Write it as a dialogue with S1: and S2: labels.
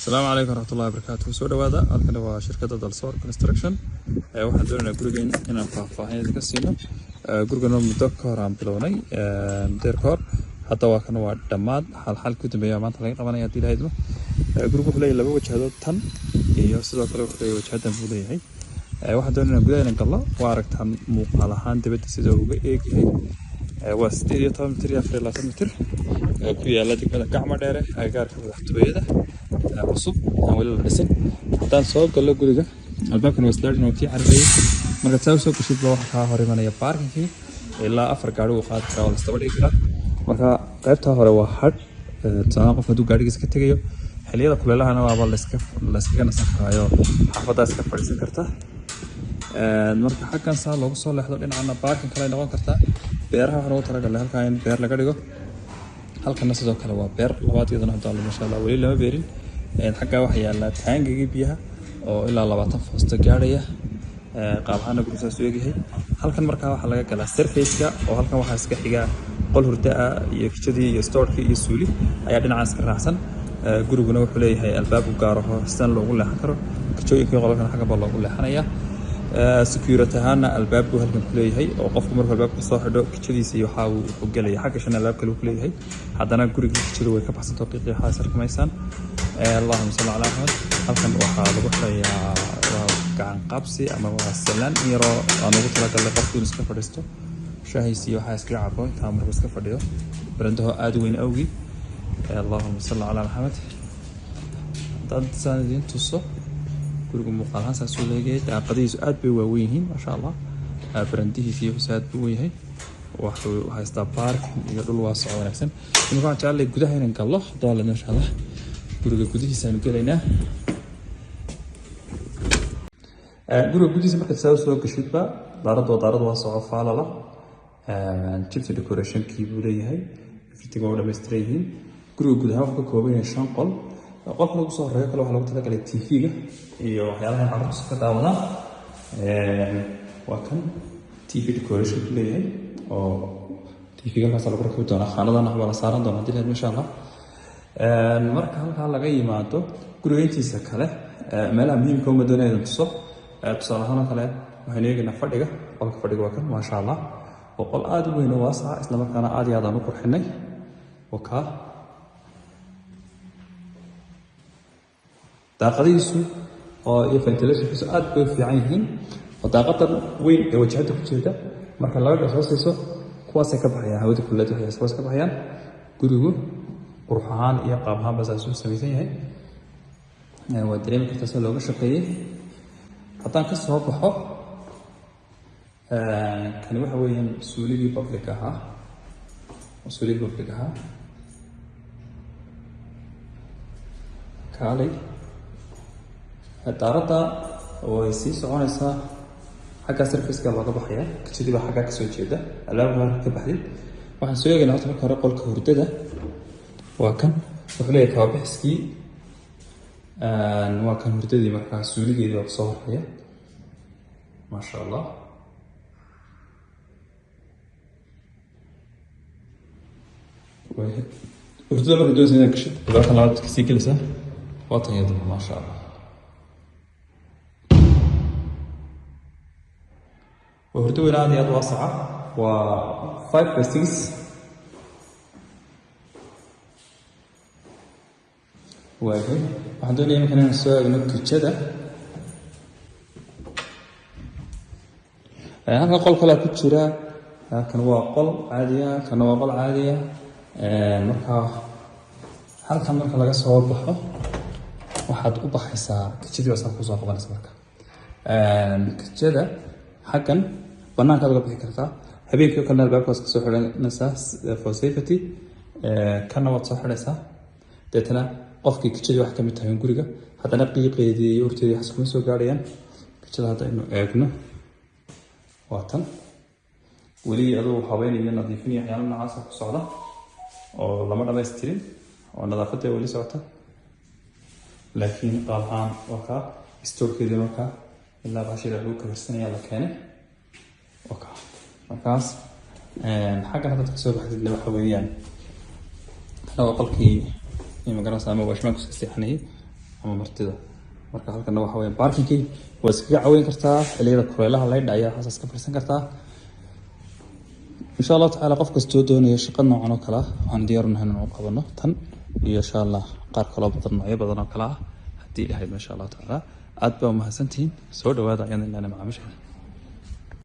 S1: السلام عليكم ورحمة الله وبركاته. سو دوادا halkan waa shirkadda Dalsoor Construction waxaan doonaynaa gurigan inaan faahfaahin ka siino gurigan muddo ka hor aan bilownay deerkoor hadda waa kan waa dhamaad hal ku dambeeya maanta laga qabanaya hadii la haydo gurigu wuxuu leeyahay laba wajahadood tan iyo sidoo kale wuxuu leeyahay wajahadan buu leeyahay waxaan doonaynaa gudaha inaan galno waa aragtaan muuqaal ahaan dibadda sida uu uga eegyahay waa 18 mitir iyo 24 mitir ku yaala degmada Gacmo Dheere agagaarka madaxtooyada cusub aan wali la dhisin hadaan soo galo guriga albaabkan waa sliding oo tii carfay marka taas soo gashid waxa ka hor imanaya parking ilaa 4 gaari oo qaad kara oo la dhigi kara marka qaybta hore waa had taan qof haduu gaarigiisa ka tagayo xilliyada kuleelahana waa la iska nasan karayo xaafada iska fadhiisan karta marka xaqan saa loogu soo leexdo dhinacna parking kale noqon karta beeraha waxa loo talagalay halka in beer laga dhigo halkan sidoo kale waa beer labaad iyadana hadda ma sha Allah wali lama beerin xagga waxa yaala taangiga biyaha oo ilaa 20 foosto gaaraya qaabahana guriga soo eegyahay halkan marka waxa laga galaa surface-ka oo halkan waxa iska xiga qol hurda iyo kitchen iyo store-ka iyo suuli ayaa dhinacaas ka raacsan guriguna wuxuu leeyahay albaab u gaar ah san loogu leexan karo kitchen-ka qolkan xagga baa loogu leexanaya security ahaan albaabku halkan ku leeyahay oo qofku markuu albaabka soo xidho kitchadiisa iyo waxa uu galay xagga shan albaabka ku leeyahay hadana guriga kitchadu way ka baxsanto qiiqii xaasar kamaysan Allahumma salli ala Muhammad halkan waxa lagu xirayaa gacan qabsi ama waa salaan yaro aan ugu talagalay qofku inuu iska fadhiisto shaahiisi waxa iska cabo inta markuu iska fadhiyo barandaho aad weyn awgi Allahumma salli ala Muhammad dad saadin tuso guriga muuqaalhan saas uu leeyahay daaqadihiisu aad bay waaweyn yihiin ma sha Allah barandihiisa iyo saad buu yahay wuxuu haystaa parking iyo dhul waasac wanaagsan inuu ka jecel gudaha inaan gallo doole ma sha Allah guriga gudihiisa aan galaynaa guriga gudihiisa marka soo gashidba daarad waa soo faalala chipsi decoration kii buu leeyahay fitiga oo dhameystiran yihiin guriga gudaha wuxuu ka kooban yahay 5 qol qolka lagu soo horeeyo kale waxa lagu talagalay TV-ga iyo waxyaalaha carruurta ka daawadaan waa kan TV decoration leeyahay oo TV-ga kaas lagu rakibay doona xaaladana waxa la saaran doona hadii insha Allah marka halka laga yimaado guriga intiisa kale meelaha muhiimka ah madoonayo tuso tusaalahaan kale waxaan eegaynaa fadhiga qolka fadhiga waa kan ma sha Allah oo qol aad u weyn oo waasac isla markaana aad iyo aad aan u qurxinay waka daaqadiisu oo iyo ventilation aad bay fiican yihiin oo daaqadan weyn ee wajahada ku jirta marka laga soo kuwaas ka baxayaan hawada kullada waxay ka baxayaan gurigu qurux ahaan iyo qaab ahaan bas uu samaysan yahay waa dareemi kartaa soo looga shaqeeyay haddaan ka soo baxo kan waxa weeyaan suuligii public ahaa kaalay daarada way sii soconaysaa xagga surface-ka looga baxaya kitchen baa xagga ka soo jeeda albaabka ka baxday waxaan soo eegaynaa horta marka hore qolka hurdada waa kan wuxuu leeyahay kaabixiskii waa kan hurdadii markaa suuligeedii oo soo horaya ma sha Allah hurdada marka doonaysa inaad gasho albaabka labaad kasii gelaysaa waa tan iyaduna ma sha Allah وهردو إلى هذه الواسعة و 5 by 6 واحد وحدول يمكن أن نسوي نكتة كذا هذا قل كلا كتيرة كان هو قل عادية كان هو قل عادية مركا هل كان مركا لقى صواب بحه واحد أبحث كتير وصل خصوصا قبل مركا كذا حقا بنانك laga bixi kartaa habeenkii kale albaabkaas ka soo xiranaysaa for safety kana wad soo xiraysaa deetana qofkii kitchen wax ka mid tahay guriga hadana qiiqeedii iyo urteedii xas kuma soo gaarayaan kitchen hadda inuu eegno waatan wali adoo haweeneyna nadiifin iyo waxyaalo noocaas ku socda oo lama dhameystirin oo nadaafadda wali socota laakiin qaabaan waka storekeedii marka ilaa bashir lagu karsanayo la keenay waka markaas xaggan hadda ka soo baxday waxa weeyaan qolkii ma garanaysaa ama washmaan ku seexanay ama martida. Marka halkan waxa weeye parkingkii waa iskaga caawin kartaa xilliyada kulaylaha leydha ayaa xasaas ka farsan kartaa. insha Allah taala qof kastoo doonaya shaqo noocan oo kale ah waxaan diyaar u nahay inaan u qabano tan iyo insha Allah qaar kale oo badan noocyo badan oo kale ah haddii ilahay insha Allah taala aad baa mahadsantihiin soo dhawaada ayaan ilaa macaamiisha